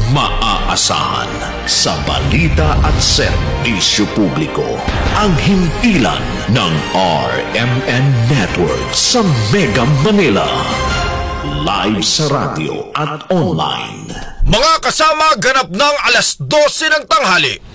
Maaasahan sa balita at serbisyo publiko ang himpilan ng RMN Network sa Mega Manila. Live sa radyo at online. Mga kasama, ganap ng 12:00 ng tanghali.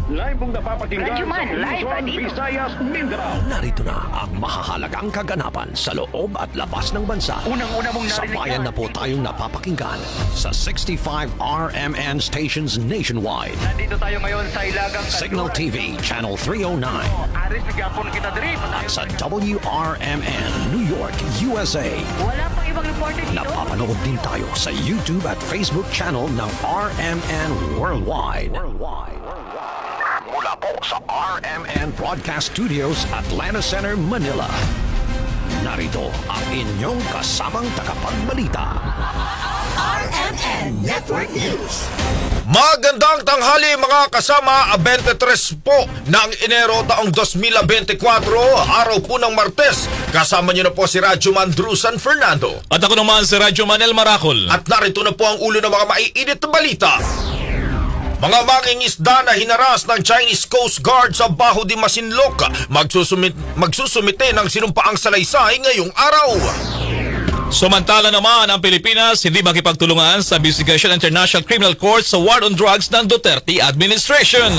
Live mong napapakinggan sa Luzon, Visayas, Mindanao. Narito na ang mahahalagang kaganapan sa loob at labas ng bansa. Unang-una mong narinig. Sabayan na po tayong napapakinggan sa 65 RMN stations nationwide. Nandito tayo ngayon sa Ilagang Signal TV, Channel 309. Aris, nagapon kita diri. At sa WRMN, New York, USA. Wala pang ibang reporter dito. Napapanood din tayo sa YouTube at Facebook channel ng RMN Worldwide. Mula po sa RMN Broadcast Studios, Atlanta Center, Manila. Narito ang inyong kasamang tagapagbalita. RMN Network News. Magandang tanghali mga kasama, 23 po ng Enero taong 2024, araw po ng Martes. Kasama niyo na po si Radyo Man Drew San Fernando. At ako naman si Radyo Manel Maracol. At narito na po ang ulo ng mga maiinit na balita. Mga mangingisda na hinaras ng Chinese Coast Guard sa Baho de Masinloc magsusumite ng sinumpaang salaysay ngayong araw. Samantala naman ang Pilipinas hindi makipagtulungan sa Investigation International Criminal Court sa war on drugs ng Duterte administration.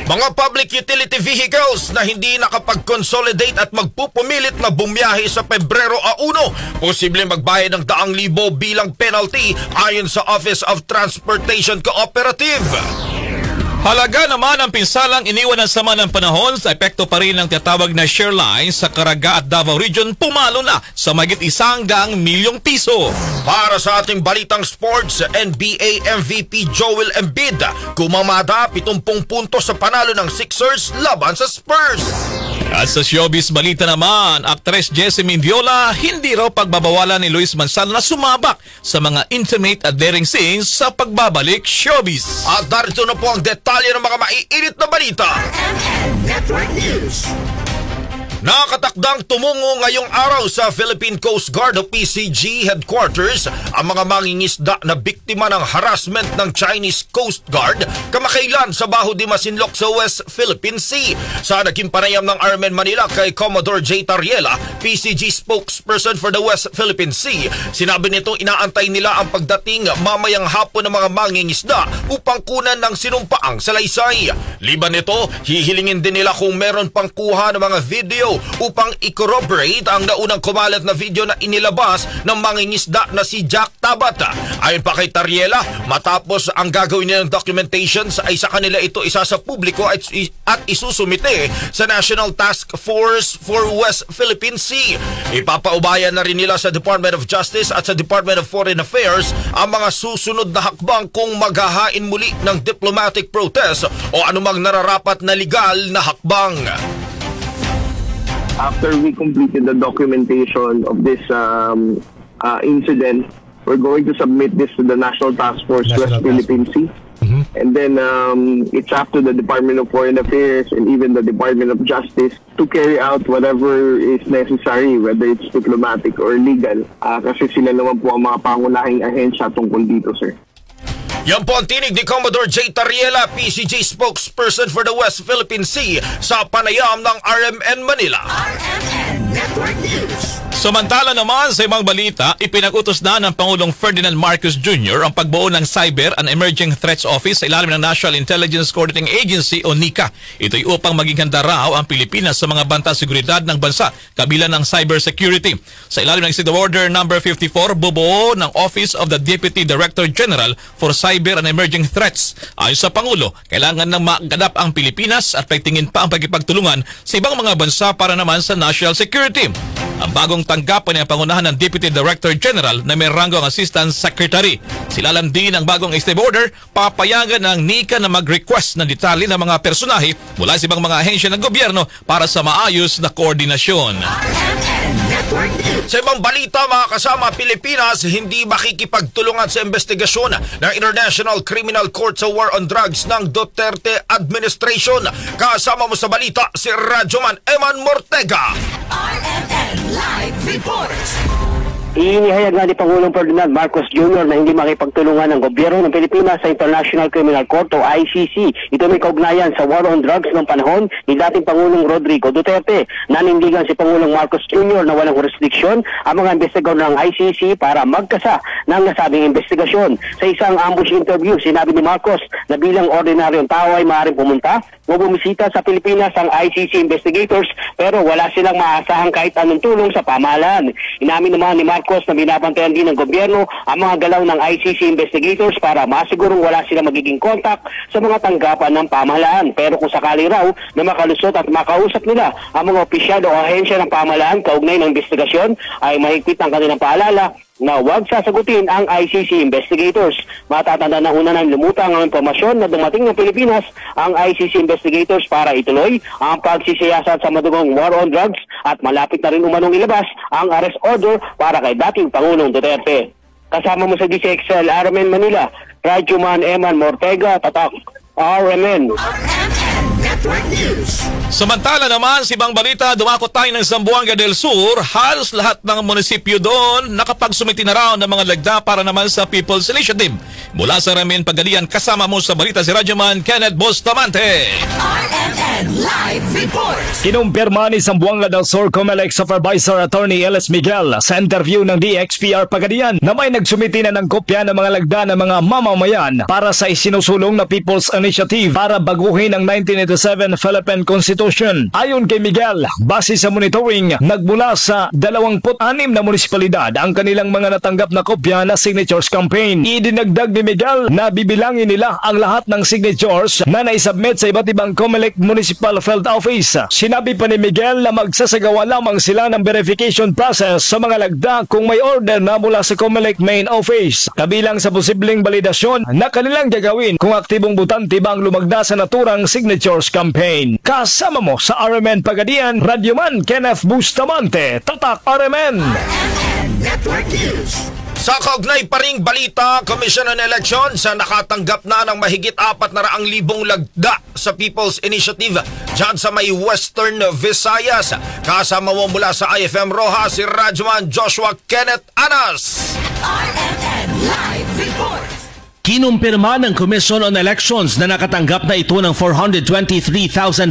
Mga public utility vehicles na hindi nakapag-consolidate at magpupumilit na bumiyahe sa Pebrero 1, posible magbayad ng 100,000 bilang penalty ayon sa Office of Transportation Cooperative. Halaga naman ang pinsalang iniwan ng sama ng panahon sa epekto pa rin ng tinatawag na share line sa Caraga at Davao Region pumalo na sa mahigit 100 milyong piso. Para sa ating balitang sports, NBA MVP Joel Embiid kumamada 70 puntos sa panalo ng Sixers laban sa Spurs. At sa showbiz balita naman, aktres Jessamine Viola hindi raw pagbabawalan ni Luis Manzano na sumabak sa mga intimate at daring scenes sa pagbabalik showbiz. At darito na po ang detalye ng mga maiinit na balita. Network News. Nakatakdang tumungo ngayong araw sa Philippine Coast Guard o PCG headquarters ang mga mangingisda na biktima ng harassment ng Chinese Coast Guard kamakailan sa Baho de Masinloc sa West Philippine Sea. Sa naging panayam ng RMN Manila kay Commodore J. Tariela, PCG spokesperson for the West Philippine Sea, sinabi nitong inaantay nila ang pagdating mamayang hapon ng mga mangingisda upang kunan ng sinumpaang salaysay. Liban nito, hihilingin din nila kung meron pang kuha ng mga video upang i-corroborate ang naunang kumalat na video na inilabas ng mangingisda na si Jack Tabat. Ayon pa kay Tariela, matapos ang gagawin nilang documentations ay sa kanila ito isa sa publiko at isusumite sa National Task Force for West Philippine Sea. Ipapaubayan na rin nila sa Department of Justice at sa Department of Foreign Affairs ang mga susunod na hakbang kung maghahain muli ng diplomatic protest o anumang nararapat na legal na hakbang. After we completed the documentation of this incident, we're going to submit this to the National Task Force West Philippine Sea. And then it's up to the Department of Foreign Affairs and even the Department of Justice to carry out whatever is necessary, whether it's diplomatic or legal. Kasi sila naman po ang mga pangunahing ahensya tungkol dito, sir. Yan po ang tinig ni Commodore J. Tariela, PCG spokesperson for the West Philippine Sea sa panayam ng RMN Manila. RMN Network News. Samantala naman sa ibang balita, ipinag-utos na ng Pangulong Ferdinand Marcos Jr. ang pagbuo ng Cyber and Emerging Threats Office sa ilalim ng National Intelligence Coordinating Agency o NICA. Ito'y upang maging handa raw ang Pilipinas sa mga banta seguridad ng bansa, kabilang ng cybersecurity. Sa ilalim ng Executive Order No. 54, bubuo ng Office of the Deputy Director General for Cyber and Emerging Threats. Ayon sa Pangulo, kailangan nang maganap ang Pilipinas at pagtingin pa ang pagkipagtulungan sa ibang mga bansa para naman sa national security. Ang bagong tanggapan ay ang pangunahan ng Deputy Director General na may rango ang Assistant Secretary. Silalam din ang bagong executive order, papayagan ng NICA na mag-request ng detalye ng mga personahe mula sa ibang mga ahensya ng gobyerno para sa maayos na koordinasyon. Network News. Sa ibang balita mga kasama, Pilipinas hindi makikipagtulungan sa investigasyon ng International Criminal Court sa War on Drugs ng Duterte Administration. Kasama mo sa balita si Radyoman Eman Mortega. RMN Live Reports. Inihayag nga ni Pangulong Ferdinand Marcos Jr. na hindi makipagtulungan ng gobyerno ng Pilipinas sa International Criminal Court o ICC. Ito may kaugnayan sa war on drugs ng panahon ni dating Pangulong Rodrigo Duterte. Nanindigan si Pangulong Marcos Jr. na walang jurisdiksyon ang mga investigador ng ICC para magkasa ng nasabing investigasyon. Sa isang ambush interview, sinabi ni Marcos na bilang ordinaryong tao ay maaaring pumunta o bumisita sa Pilipinas ang ICC investigators pero wala silang maaasahan kahit anong tulong sa pamahalaan. Inamin naman ni Marcos na binabantayan din ng gobyerno ang mga galaw ng ICC investigators para masigurong wala silang magiging kontak sa mga tanggapan ng pamahalaan. Pero kung sakali raw na makalusot at makausap nila ang mga opisyal o ahensya ng pamahalaan kaugnay ng investigasyon, ay mahigpit ang kanilang paalala na huwag sasagutin ang ICC investigators. Matatanda na una nang lumutang ang impormasyon na dumating ng Pilipinas ang ICC investigators para ituloy ang pagsisiyasat sa madugong war on drugs at malapit na rin umanong ilabas ang arrest order para kay dating Pangulong Duterte. Kasama mo sa DCXL RMN Manila, Radyoman Eman Mortega, Tatak RMN. RMN Network News. Samantala naman, sa ibang balita, dumakot tayo ng Zamboanga del Sur. Halos lahat ng munisipyo doon nakapagsumiti na raw ng mga lagda para naman sa People's Initiative. Mula sa Ramin Pagalian, kasama mo sa balita si Radyoman Kenneth Bustamante. RMN Live Reports. Kinumpirma ni Zamboanga del Sur Comelec Supervisor Attorney Ellis Miguel sa interview ng DXPR Pagadian na may nagsumiti na ng kopya ng mga lagda ng mga mamamayan para sa isinusulong na People's Initiative para baguhin ang 1987 Philippine Constitution. Ayon kay Miguel, base sa monitoring, nagmula sa 26 na munisipalidad ang kanilang mga natanggap na kopya na signatures campaign. Idinagdag ni Miguel na bibilangin nila ang lahat ng signatures na naisubmit sa iba't ibang Comelec Municipal Field Office. Sinabi pa ni Miguel na magsasagawa lamang sila ng verification process sa mga lagda kung may order na mula sa Comelec Main Office. Kabilang sa posibleng validasyon na kanilang gagawin kung aktibong butante ba ang lumagda sa naturang signatures campaign. Kasama mo sa RMN Pagadian, Radyoman Kenneth Bustamante, Tatak RMN. RMN Network News. Sa kaugnay pa ring balita, Commission on Elections nakatanggap na ng mahigit 400,000 lagda sa People's Initiative dyan sa may Western Visayas. Kasama mo mula sa IFM Rojas si Radyoman Joshua Kenneth Anas. RMN Live Reports. Kinumpirma ng Commission on Elections na nakatanggap na ito ng 423,504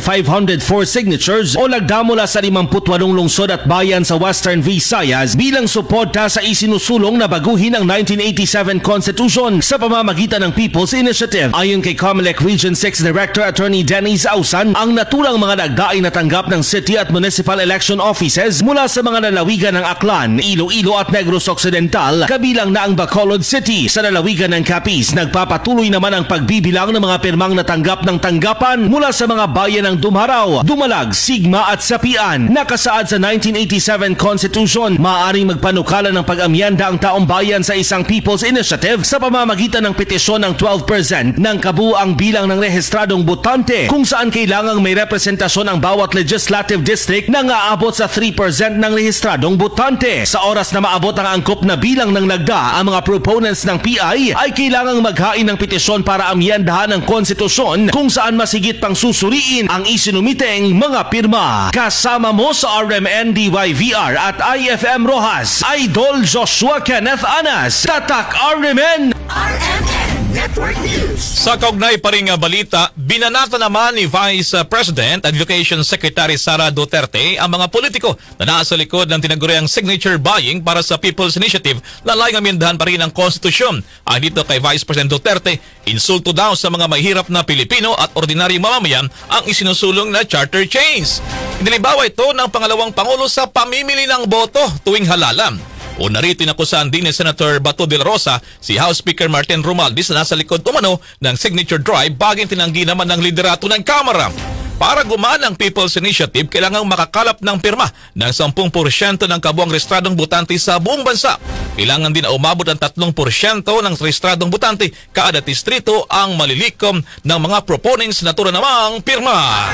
signatures o lagda mula sa 58 lungsod at bayan sa Western Visayas bilang suporta sa isinusulong na baguhin ang 1987 Constitution sa pamamagitan ng People's Initiative. Ayon kay Comelec Region 6 Director Attorney Dennis Ausan, ang naturang mga lagda ay natanggap ng City at Municipal Election Offices mula sa mga lalawigan ng Aklan, Iloilo at Negros Occidental, kabilang na ang Bacolod City. Sa lalawigan ng Capiz, nagpapatuloy naman ang pagbibilang ng mga pirmang natanggap ng tanggapan mula sa mga bayan ng Dumaraw, Dumalag, Sigma at Sapian. Nakasaad sa 1987 Constitution, maaaring magpanukala ng pag-amyenda ang taong bayan sa isang People's Initiative sa pamamagitan ng petisyon ng 12% ng kabuuang bilang ng rehistradong botante, kung saan kailangang may representasyon ang bawat legislative district na aabot sa 3% ng rehistradong botante. Sa oras na maabot ang angkop na bilang ng lagda, ang mga proponents ng PI ay kailangang maghain ng petisyon para amyendahan ang konstitusyon kung saan masigit pang susuriin ang isinumiteng mga pirma. Kasama mo sa RMN DYVR at IFM Rojas, Idol Joshua Kenneth Anas, Tatak RMN. RMN Network News. Sa kaugnay pa ring balita, binanata naman ni Vice President Education Secretary Sara Duterte ang mga politiko na nasa likod ng tinaguriang signature buying para sa People's Initiative na layong amyendahan pa rin ang konstitusyon. Ay dito kay Vice President Duterte, insulto daw sa mga mahirap na Pilipino at ordinaryong mamamayan ang isinusulong na charter change. Inilibawa ito ng pangalawang Pangulo sa pamimili ng boto tuwing halalan. O narito inakusahan din ni Senator Bato de la Rosa si House Speaker Martin Romualdez na nasa likod umano ng signature drive baging tinanggi naman ng liderato ng Kamara. Para gumana ang People's Initiative, kailangang makakalap ng pirma ng 10% ng kabuang rehistradong botante sa buong bansa. Kailangan din na umabot ang 3% ng rehistradong botante kada distrito ang malilikom ng mga proponents na tura namang pirma.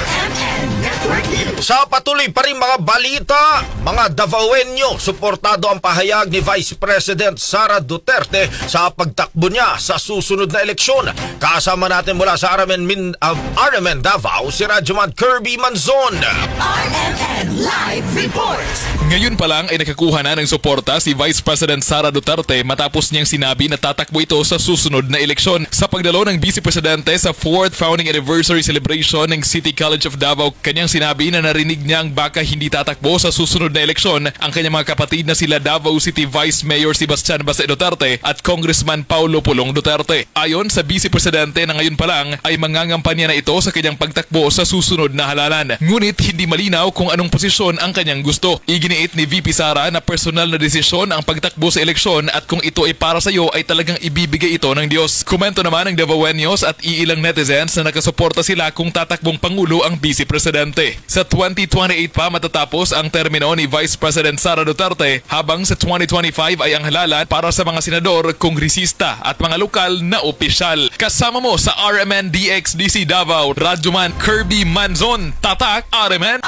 Network News. Sa patuloy pa rin mga balita, mga Davaoenyo, suportado ang pahayag ni Vice President Sara Duterte sa pagtakbo niya sa susunod na eleksyon. Kasama natin mula sa RMN Davao, si Radyoman Kirby Manzon. RMN Live Report. Ngayon pa lang ay nakakuha na ng suporta si Vice President Sara Duterte matapos niyang sinabi na tatakbo ito sa susunod na eleksyon. Sa pagdalo ng Vice Presidente sa 4th Founding Anniversary Celebration ng City College of Davao, kanyang sinabi na narinig niyang baka hindi tatakbo sa susunod na eleksyon ang kanyang mga kapatid na sila Davao City Vice Mayor Sebastian Baste Duterte at Congressman Paulo Pulong Duterte. Ayon sa Vice Presidente na ngayon pa lang ay mangangampanya na ito sa kanyang pagtakbo sa susunod na halalan. Ngunit hindi malinaw kung anong posisyon ang kanyang gusto. Iginiit ni VP Sara na personal na desisyon ang pagtakbo sa eleksyon at kung ito ay para sa iyo ay talagang ibibigay ito ng Diyos. Komento naman ng Davaoenyos at iilang netizens na nakasuporta sila kung tatakbong Pangulo ang Vice Presidente. Sa 2028 pa matatapos ang termino ni Vice President Sara Duterte, habang sa 2025 ay ang halalan para sa mga senador, kongresista at mga lokal na opisyal. Kasama mo sa RMN DXDC Davao, Radyoman Kirby Manzon, Tatak RMN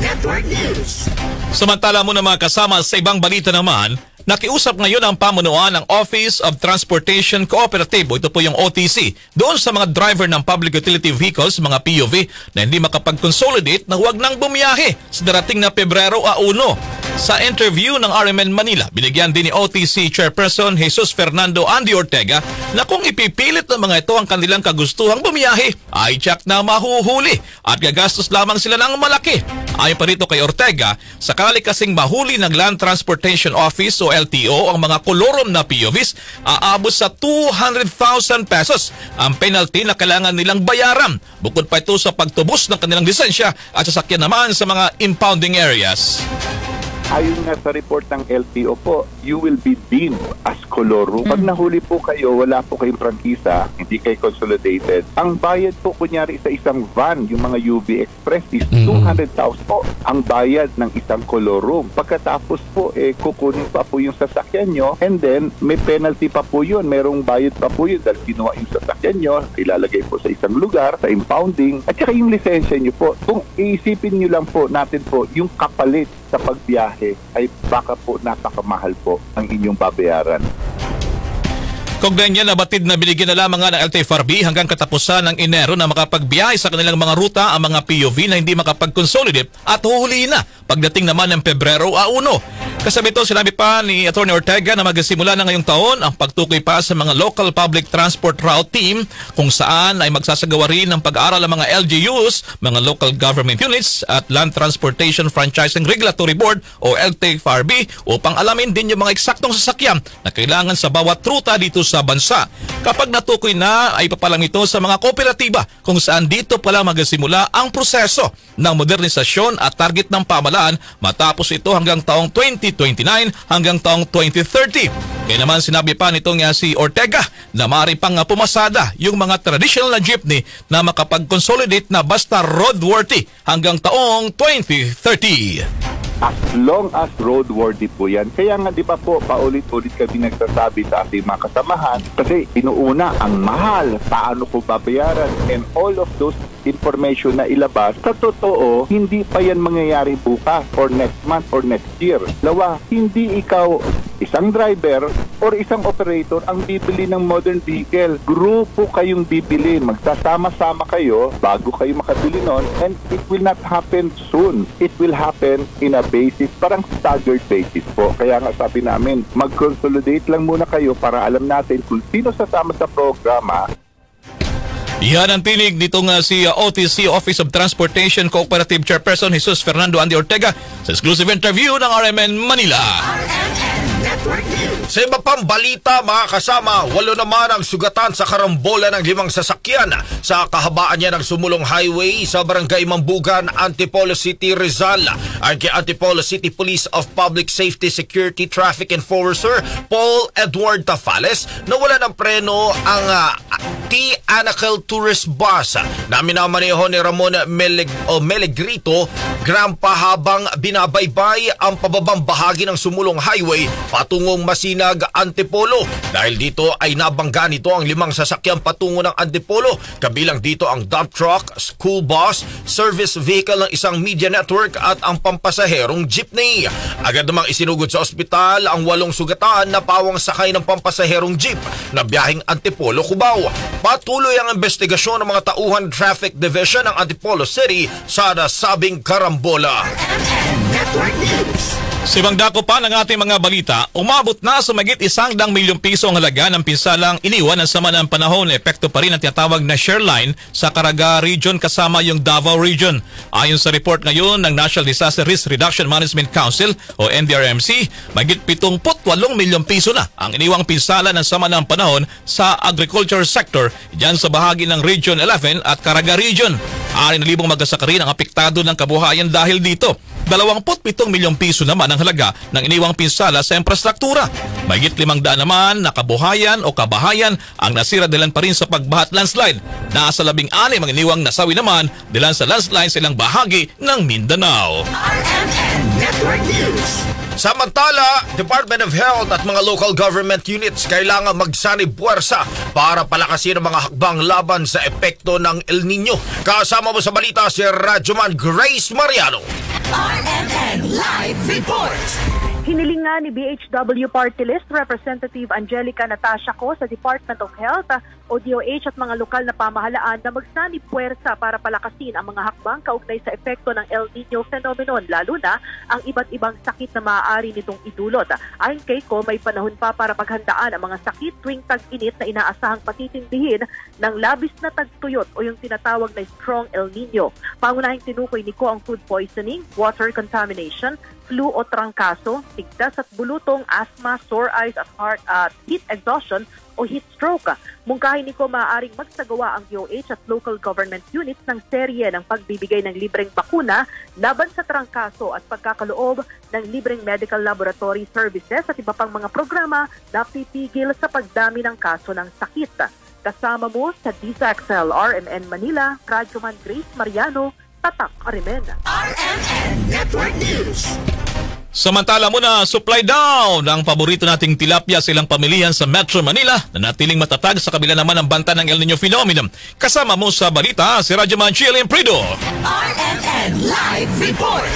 Network News. Samantala mo na mga kasama sa ibang balita naman, nakiusap ngayon ang pamunuan ng Office of Transportation Cooperative, ito po yung OTC, doon sa mga driver ng public utility vehicles, mga PUV, na hindi makapag-consolidate na huwag nang bumiyahe sa darating na Pebrero 1. Sa interview ng RMN Manila, binigyan din ni OTC Chairperson Jesus Fernando Andy Ortega na kung ipipilit ng mga ito ang kanilang kagustuhang bumiyahe, ay tiyak na mahuhuli at gagastos lamang sila ng malaki. Ayon pa rito kay Ortega, sakali kasing mahuli ng Land Transportation Office o LTO ang mga kolorom na PUVs, aabot sa 200,000 pesos ang penalty na kailangan nilang bayaran. Bukod pa ito sa pagtubos ng kanilang lisensya at sasakyan naman sa mga impounding areas. Ayon nga sa report ng LTO po, you will be deemed as kolorum. Pag nahuli po kayo, wala po kayong prangkisa, hindi kayo consolidated. Ang bayad po kunyari sa isang van, yung mga UV Express is 200,000 po ang bayad ng isang kolorum. Pagkatapos po, kukunin pa po yung sasakyan nyo and then may penalty pa po yun. Merong bayad pa po yun dahil kinuha yung sasakyan nyo, ilalagay po sa isang lugar, sa impounding, at saka yung lisensya nyo po. Kung iisipin nyo lang po natin po, yung kapalit sa pagbiyahe ay baka po napakamahal po ang inyong babayaran. Kaugnay niya, nabatid na binigyan na lamang nga ng LTFRB hanggang katapusan ng Enero na makapagbiyahe sa kanilang mga ruta ang mga PUV na hindi makapag-consolidate at huhulihin na pagdating naman ng Pebrero 1. Kasabay ito, sinabi pa ni Atty. Ortega na magsimula na ngayong taon ang pagtukoy pa sa mga local public transport route team kung saan ay magsasagawa rin ng pag-aaral ng mga LGUs, mga local government units at Land Transportation Franchising Regulatory Board o LTFRB upang alamin din yung mga eksaktong sasakyan na kailangan sa bawat ruta dito sa bansa. Kapag natukoy na, ay papalang ito sa mga kooperatiba kung saan dito pala magsimula ang proseso ng modernisasyon at target ng pamahalaan matapos ito hanggang taong 2029 hanggang taong 2030. Kaya naman sinabi pa nitong si Ortega na maaari pang pumasada yung mga traditional na jeepney na makapag-consolidate na basta roadworthy hanggang taong 2030. As long as roadworthy po yan. Kaya nga di ba po, paulit-ulit kami nagsasabi sa ating mga kasamahan kasi inuuna ang mahal, paano po babayaran, and all of those information na ilabas, sa totoo, hindi pa yan mangyayari bukas or next month or next year. Lawa, hindi ikaw isang driver or isang operator ang bibili ng modern vehicle. Grupo kayong bibili. Magsasama-sama kayo bago kayo makabili nun, and it will not happen soon. It will happen in a basis, parang staggered basis po. Kaya nga sabi namin, mag-consolidate lang muna kayo para alam natin kung sino sasama sa programa. Yan ang tinig nitong si OTC Office of Transportation Cooperative Chairperson Jesus Fernando Andy Ortega sa exclusive interview ng RMN Manila. Sa iba pang balita, mga kasama, 8 naman ang sugatan sa karambola ng 5 sasakyan sa kahabaan niya ng sumulong highway sa Barangay Mambugan, Antipolo City, Rizal. Ang kay Antipolo City Police of Public Safety Security Traffic Enforcer Paul Edward Tafales na wala ng preno ang T. Anacal Tourist Bus na minamaneho ni Ramon Melegrito Grampa habang binabaybay ang pababang bahagi ng sumulong highway patungo patungong Masinag, Antipolo. Dahil dito ay nabangga nito ang 5 sasakyan patungo ng Antipolo. Kabilang dito ang dump truck, school bus, service vehicle ng isang media network at ang pampasaherong jeepney. Agad namang isinugod sa ospital ang 8 sugatan na pawang sakay ng pampasaherong jeep na biyaheng Antipolo, Cubao. Patuloy ang investigasyon ng mga tauhan Traffic Division ng Antipolo City sa nasabing karambola. Network News. Sibangdako pa ng ating mga balita, umabot na sa mahigit 100 milyong piso ang halaga ng pinsalang iniwan ng sama ng panahon. Epekto pa rin ang tinatawag na share line sa Caraga Region kasama yung Davao Region. Ayon sa report ngayon ng National Disaster Risk Reduction Management Council o NDRMC, mahigit 78 milyong piso na ang iniwang pinsala ng sama ng panahon sa agriculture sector dyan sa bahagi ng Region 11 at Caraga Region. 6,000 mag-asaka rin ang apektado ng kabuhayan dahil dito. 27 milyong piso naman ang halaga ng iniwang pinsala sa infrastruktura. Mahigit 500 naman na kabuhayan o kabahayan ang nasira dilan pa rin sa pagbahat landslide. Nasa 16 ang iniwang nasawi naman dilan sa landslide sa ilang bahagi ng Mindanao. RMN Network News. Samantala, Department of Health at mga local government units kailangan magsanib puwersa para palakasin ang mga hakbang laban sa epekto ng El Nino. Kasama mo sa balita si Radyoman Grace Mariano. RMN Live Report. Hiniling nga ni BHW Party List Representative Angelica Natasha Co sa Department of Health o DOH at mga lokal na pamahalaan na magsanib puwersa para palakasin ang mga hakbang kaugnay sa epekto ng El Nino phenomenon, lalo na ang iba't ibang sakit na maaari nitong idulot. Ayon kay Co, may panahon pa para paghandaan ang mga sakit tuwing tag-init na inaasahang patitindihin ng labis na tagtuyot o yung tinatawag na strong El Nino. Pangunahing tinukoy ni Co ang food poisoning, water contamination, flu o trangkaso, tigdas at bulutong, asthma, sore eyes at heart at heat exhaustion o heat stroke. Mungkahin ni ko maaaring magsagawa ang DOH at local government units ng serye ng pagbibigay ng libreng bakuna laban sa trangkaso at pagkakaloob ng libreng medical laboratory services at iba pang mga programa na pipigil sa pagdami ng kaso ng sakit. Kasama mo sa DSXL RMN Manila, Radyoman Grace Mariano, Tatak Arimen. RMN Network News. Samantala muna, supply down ng paborito nating tilapia sa ilang pamilihan sa Metro Manila na natiling matatag sa kabila naman ng banta ng El Nino phenomenon. Kasama mo sa balita si Radyoman Chilin Prido. RMN Live Report.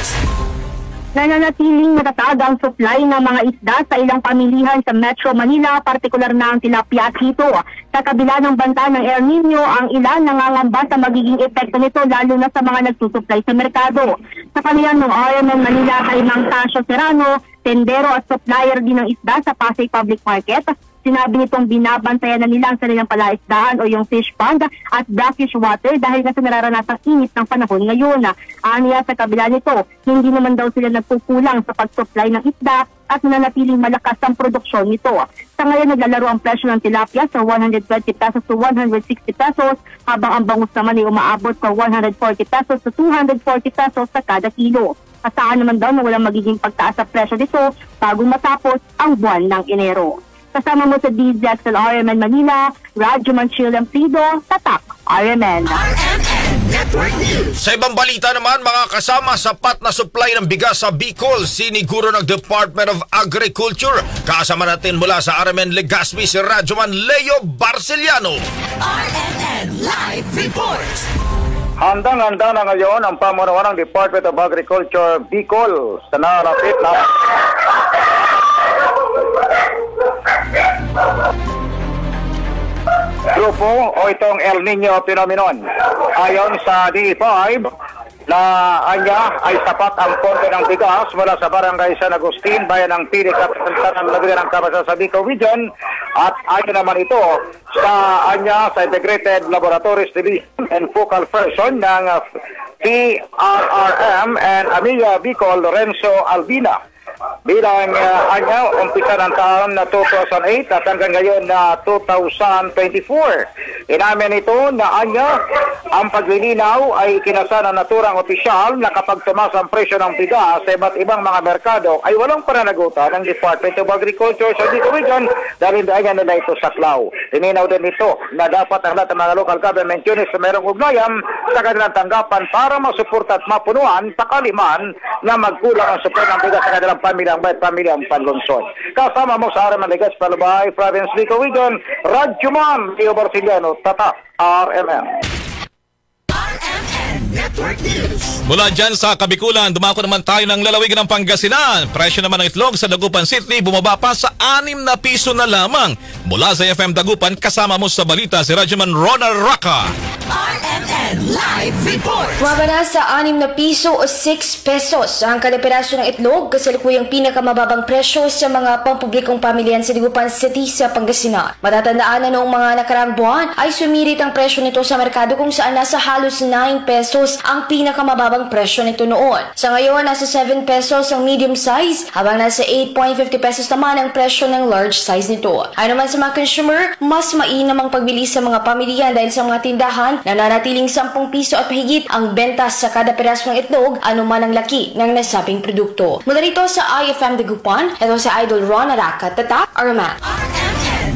Nananatiling matatag ang supply ng mga isda sa ilang pamilihan sa Metro Manila, partikular na ang tilapia at hito. Sa kabila ng banta ng El Nino, ang ilan nangangamba sa magiging epekto nito lalo na sa mga nagsusupply sa merkado. Sa pamilyan ng RMN Manila kay Mang Tasio Serrano, tendero at supplier din ng isda sa Pasay Public Market, sinabi nitong binabantayan na nila ang kanilang palaisdaan o yung fish pond at brackish water dahil nga sa nararanasang init ng panahon ngayon. Aniya sa kabila nito, hindi naman daw sila nagkukulang sa pag-supply ng isda at nanatiling malakas ang produksyon nito. Sa ngayon, naglalaro ang presyo ng tilapia sa 120 pesos to 160 pesos habang ang bangus naman ay umaabot sa 140 pesos to 240 pesos sa kada kilo. Asahan naman daw na walang magiging pagtaas sa presyo nito bago matapos ang buwan ng Enero. Kasama mo sa DZXL RMN Manila, Radyoman Chilin Prido, Tatak RMN. RMN Network News. Sa ibang balita naman, mga kasama, sapat na supply ng bigas sa Bicol, siniguro ng Department of Agriculture. Kasama natin mula sa RMN Legazpi si Radyoman Leo Barceliano. RMN Live Report. Handang-handa na ngayon ang pamunuan ng Department of Agriculture Bicol sa narapit na grupo o itong El Nino phenomenon. Ayon sa D5 na anya ay sapat ang ponto ng bigas mula sa Barangay San Agustin, bayan ng Pili, Kapitan ng Lagyan ng Kabasa sa Bicol Region, at ayon naman ito sa anya sa Integrated Laboratories Division and Focal Person ng PRRM and Amelia Bicol Lorenzo Albina. Bilang umpisa ng taon na 2008 at hanggang ngayon na 2024. Inamin ito na ang paglilinaw ay kinasa ng naturang opisyal na kapag tumaas ang presyo ng bigas sa iba't ibang mga merkado ay walang pananagutan ng Department of Agriculture sa Bicol Region dahil dahil nila ito saklaw. Tininaw din ito na dapat ang lahat ng mga local government units na mayroong ugnayan sa kanilang tanggapan para masuporta at mapunuan sakaliman na magkulang ang supply ng bigas sa kanilang pamilyang panlungsod. Kasama mo sa RMN Ligas, Palabay, Province Lico Region, Radyoman, Leo Barciliano, Tatak, RMN. Network News. Mula dyan sa Kabikulan, dumako naman tayo ng lalawigan ng Pangasinan. Presyo naman ng itlog sa Dagupan City bumaba pa sa 6 na piso na lamang. Mula sa FM Dagupan, kasama mo sa balita si Radyoman Ronald Raka. RMN Live Report. Bumaba na sa 6 na piso o 6 pesos ang kada piraso ng itlog, kasalukuyang pinakamababang presyo sa mga pampublikong pamilyan sa Dagupan City sa Pangasinan. Matatandaan na noong mga nakaraang buwan ay sumirit ang presyo nito sa merkado kung saan nasa halos 9 pesos ang pinakamababang presyo nito noon. Sa ngayon, nasa 7 pesos ang medium size, habang nasa 8.50 pesos naman ang presyo ng large size nito. Ay naman sa mga consumer, mas mainam ang pagbili sa mga pamilya dahil sa mga tindahan na nanatiling 10 piso at mahigit ang benta sa kada piraso ng itlog, anuman ang laki ng nasabing produkto. Mula rito sa IFM Dagupan, ito si Idol Ron Araka, Tatak, RMN.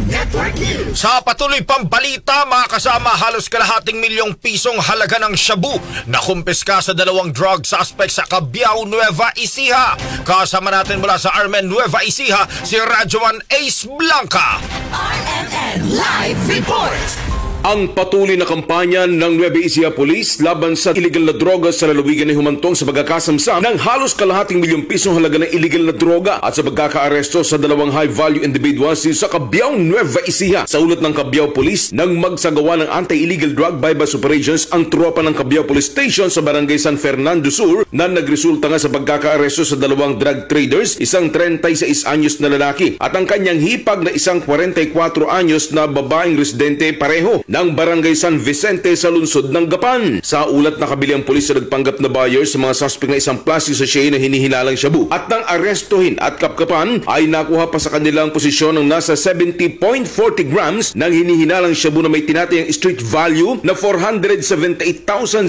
Network News. Sa patuloy pang balita, mga kasama, halos kalahating milyong pisong halaga ng shabu na kumpiska sa 2 drug suspects sa Cabiao, Nueva Ecija. Kasama natin mula sa RMN Nueva Ecija, si Radyoman Ace Blanca. RMN Live Report. Ang patuloy na kampanya ng Nueva Ecija Police laban sa illegal na droga sa lalawigan ay humantong sa pagkakasamsam ng halos kalahating milyong pisong halaga ng illegal na droga at sa pagkakaaresto sa 2 high-value individuals sa Cabiao, Nueva Ecija. Sa ulat ng Cabiao Police, nang magsagawa ng anti-illegal drug bypass operations ang tropa ng Cabiao Police Station sa Barangay San Fernando Sur na nagresulta nga sa pagkakaaresto sa 2 drug traders, isang 36 anyos na lalaki at ang kanyang hipag na isang 44 anyos na babaeng residente pareho ng Barangay San Vicente sa lungsod ng Gapan. Sa ulat, nakabili ang pulis sa nagpanggap na buyers sa mga suspect na isang plastic sachet na hinihinalang shabu at nang arestuhin at kapkapan ay nakuha pa sa kanilang posisyon ng nasa 70.40 grams ng hinihinalang shabu na may tinatayang street value na 478,720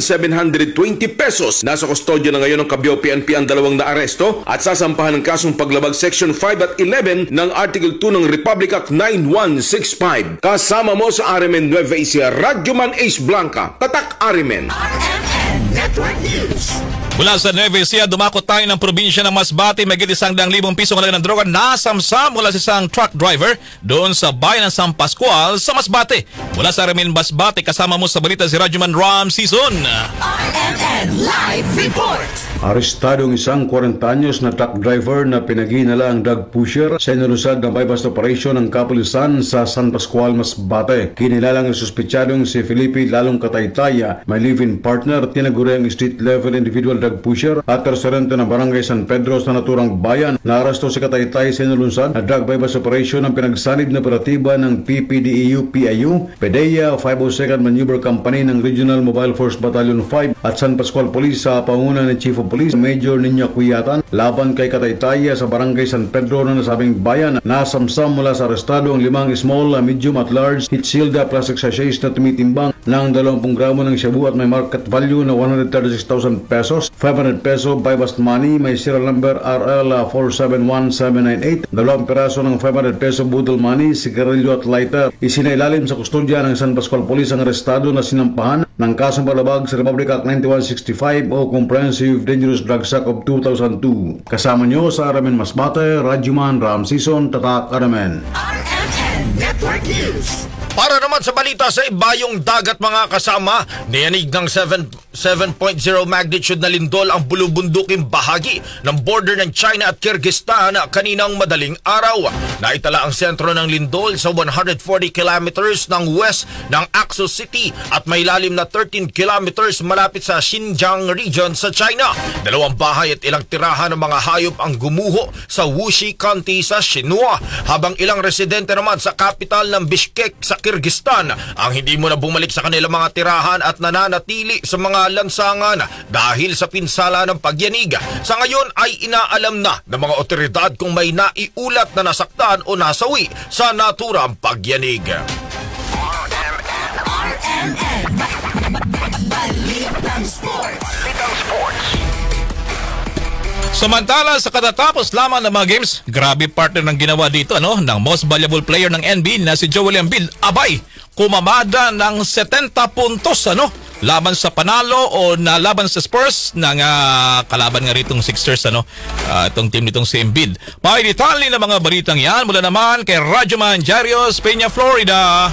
pesos. Nasa kustodya na ngayon ng Cabiao PNP ang 2 na aresto at sasampahan ng kasong paglabag Section 5 at 11 ng Article 2 ng Republic Act 9165. Kasama mo sa RMN Nueva Ecija, Radyoman Ace Blanca, Tatak, RMN. Network News. Mula sa Nueva Ecija, dumako tayo ng probinsya ng Masbate. May 100,000 pisong halaga ng droga nasamsam mula sa isang truck driver doon sa bayan ng San Pascual sa Masbate. Mula sa RMN Masbate, kasama mo sa balita si Radyoman Ram Season. RMN Live Report. Arestado ang isang 40 anyos na truck driver na pinaginala ang drug pusher sa inalusad ng bypass operation ng kapulisan sa San Pascual, Masbate. Kinilalang ang suspetsadong si Felipe Lalong Kataytaya, may live-in partner, tinaguri ang street-level individual drug pusher at residente ng Barangay San Pedro sa naturang bayan. Naaresto si Kataytay sa inalusad na drug bypass operation ng pinagsanib na operatiba ng PPDEU-PIU, PDEA 502nd Maneuver Company ng Regional Mobile Force Battalion 5 at San Pascual Police sa panguna ni Chief of Police Major Niño Cuyatan laban kay Kataytaya sa Barangay San Pedro na nasabing bayan. Nasamsam mula sa arestado ang 5 small, medium at large heat sealed plastic sachets na tumitimbang ng 20 gramo ng shabu at may market value na 136,000 pesos, 500 peso bypass money, may serial number RL 471798, 2 piraso ng 500 peso budol money, sigarilyo at lighter. Isinailalim sa kustodya ng San Pascual Police ang arestado na sinampahan ng kasong palabag sa Republic Act 9165 o Comprehensive Dangerous Drugs Act of 2002. Kasama nyo sa RMN Masbate, Radyoman Ram Season, Tatak, RMN. RMN Network News. Para naman sa balita sa ibayong dagat, mga kasama, niyanig ng 7.0 magnitude na lindol ang bulubunduking bahagi ng border ng China at Kyrgyzstan kaninang madaling araw. Naitala ang sentro ng lindol sa 140 kilometers ng west ng Aksu City at may lalim na 13 kilometers malapit sa Xinjiang region sa China. 2 bahay at ilang tirahan ng mga hayop ang gumuho sa Wuxi County sa Shinhua, habang ilang residente naman sa kapital ng Bishkek sa Kyrgyzstan ang hindi muna bumalik sa kanilang mga tirahan at nananatili sa mga lansangan dahil sa pinsala ng pagyanig. Sa ngayon ay inaalam na ng mga otoridad kung may naiulat na nasaktan o nasawi sa naturang pagyanig. Balitang Sports. Samantala, sa katatapos lamang ng mga games, grabe partner ng ginawa dito ng most valuable player ng NBA na si Joel Embiid. Abay, kumamada ng 70 puntos laban sa panalo o na laban sa Spurs ng kalaban nga ritong Sixers itong team nitong si Embiid. May detalye na mga balitang yan mula naman kay Radyoman Jarios, Peña, Florida.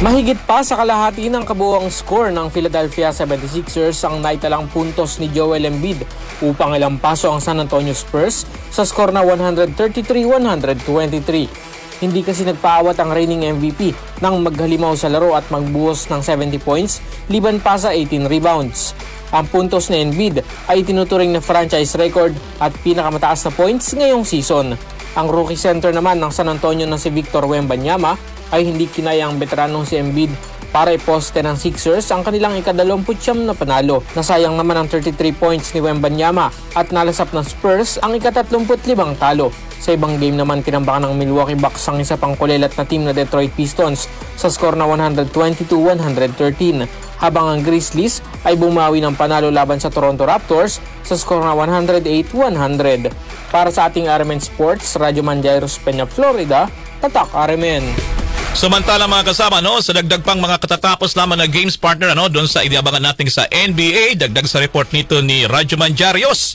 Mahigit pa sa kalahati ng kabuuang score ng Philadelphia 76ers ang naitalang puntos ni Joel Embiid upang ilampaso ang San Antonio Spurs sa score na 133-123. Hindi kasi nagpaawat ang reigning MVP nang maghalimaw sa laro at magbuhos ng 70 points liban pa sa 18 rebounds. Ang puntos ni Embiid ay tinuturing na franchise record at pinakamataas na points ngayong season. Ang rookie center naman ng San Antonio na si Victor Wembanyama ay hindi kinaya ang veteranong si Embiid para iposte ng Sixers ang kanilang ika-29 na panalo. Nasayang naman ang 33 points ni Wembanyama at nalasap ng Spurs ang ika-35 talo. Sa ibang game naman tinambakan ng Milwaukee Bucks ang isa pang kulelat na team na Detroit Pistons sa score na 122-113, habang ang Grizzlies ay bumawi ng panalo laban sa Toronto Raptors sa score na 108-100. Para sa ating RMN Sports, Radyoman Jairos, Peña, Florida, Tatak RMN. Samantala mga kasama, sa dagdag pang mga katatapos lamang na games partner doon sa iniabangan natin sa NBA, dagdag sa report nito ni Radyoman Jarios,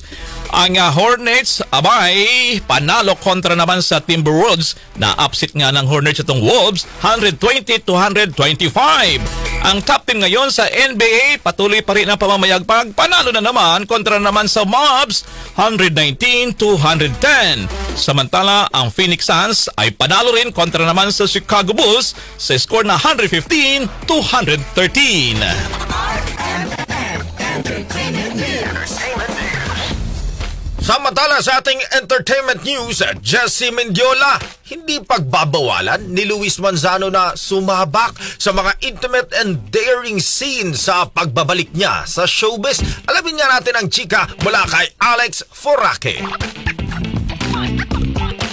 ang Hornets abay panalo kontra naman sa Timberwolves na upset nga ng Hornets itong Wolves 120-125. Ang top team ngayon sa NBA patuloy pa rin ang pamamayagpag, panalo na naman kontra naman sa Mavs 119-110. Samantala ang Phoenix Suns ay panalo rin kontra naman sa Chicago Bulls sa score na 115-113. Samantala sa ating entertainment news, Jessie Mendiola, hindi pagbabawalan ni Luis Manzano na sumabak sa mga intimate and daring scenes sa pagbabalik niya sa showbiz. Alamin niya natin ang chika mula kay Alex Foraque.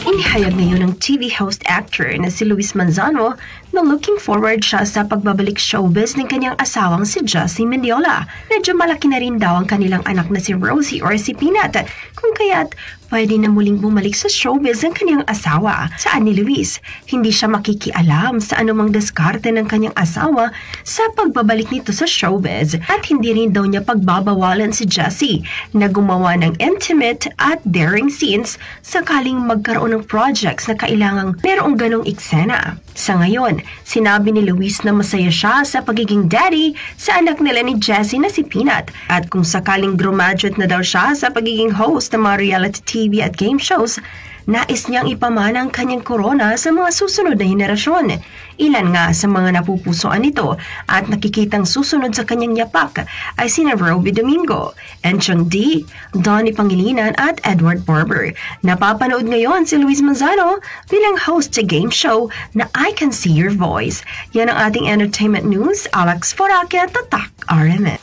Inihayag ngayon ng TV host actor na si Luis Manzano na looking forward siya sa pagbabalik showbiz ng kanyang asawang si Jessie Mendiola. Medyo malaki na rin daw ang kanilang anak na si Rosie or si Peanut, kung kaya't pwede na muling bumalik sa showbiz ang kanyang asawa. Saan ni Luis, hindi siya makikialam sa anumang diskarte ng kanyang asawa sa pagbabalik nito sa showbiz at hindi rin daw niya pagbabawalan si Jessie na gumawa ng intimate at daring scenes sakaling magkaroon ng projects na kailangang merong ganong eksena. Sa ngayon, sinabi ni Luis na masaya siya sa pagiging daddy sa anak nila ni Jessie na si Peanut at kung sakaling graduate na daw siya sa pagiging host ng mga reality TV at game shows, nais niyang ipamana ang kanyang korona sa mga susunod na henerasyon. Ilan nga sa mga napupusuan nito at nakikitang susunod sa kanyang yapak ay sina Roby Domingo, Enchong D, Donnie Pangilinan at Edward Barber. Napapanood ngayon si Luis Manzano bilang host sa game show na I Can See Your Voice. Yan ang ating entertainment news. Alex Foraque, Tatak RMN.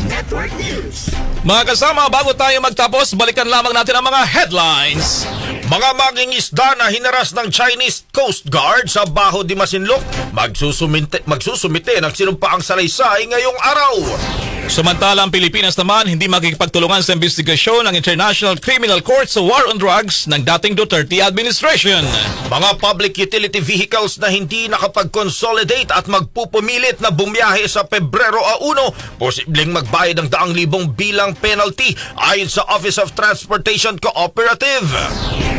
Network News. Mga kasama, bago tayo magtapos, balikan lamang natin ang mga headlines. Mga mangingisda na hinaras ng Chinese Coast Guard sa Baho de Masinloc magsusumite ng sinumpaang salaysay ngayong araw. Samantala ang Pilipinas naman hindi makikipagtulungan sa investigasyon ng International Criminal Court sa war on drugs ng dating Duterte administration. Mga public utility vehicles na hindi nakapag-consolidate at magpupumilit na bumiyahe sa Pebrero 1, posibleng magbayad ng 100,000 bilang penalty ayon sa Office of Transportation Cooperative.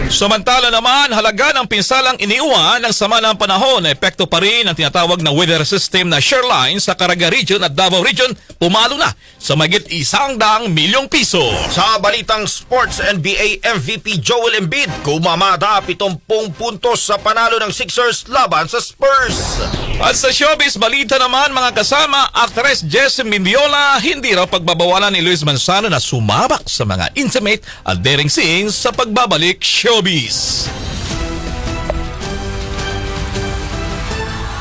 Samantala naman, halaga ng pinsalang iniuwan ng sama ng panahon na epekto pa rin ang tinatawag na weather system na Shoreline sa Caraga Region at Davao Region, pumalo na sa mahigit 100 milyong piso. Sa balitang sports, NBA MVP Joel Embiid kumamada 70 puntos sa panalo ng Sixers laban sa Spurs. At sa showbiz balita naman mga kasama, actress Jessie Mendiola hindi raw pagbabawalan ni Luis Manzano na sumabak sa mga intimate at daring scenes sa pagbabalik showbiz.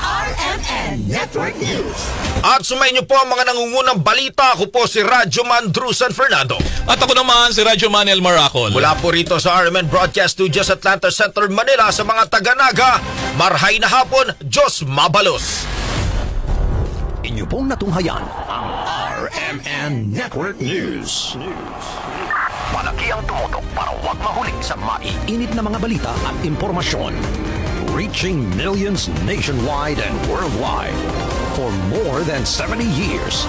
RMN Network News. At sumayin niyo po ang mga nangungunang balita. Ako po si Radyoman Drew San Fernando. At ako naman si Radyoman El Maracol. Mula po rito sa RMN Broadcast Studios Atlanta Center, Manila. Sa mga taga-Naga, marhay na hapon, Diyos mabalos. Inyo pong natunghayan ang RMN Network News. Malaki ang tumutok para huwag mahuling sa maiinit na mga balita at impormasyon. Reaching millions nationwide and worldwide. for more than 70 years.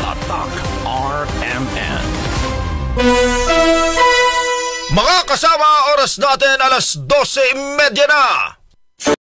Tatak RMN. Mga kasama, oras natin 12:30 na.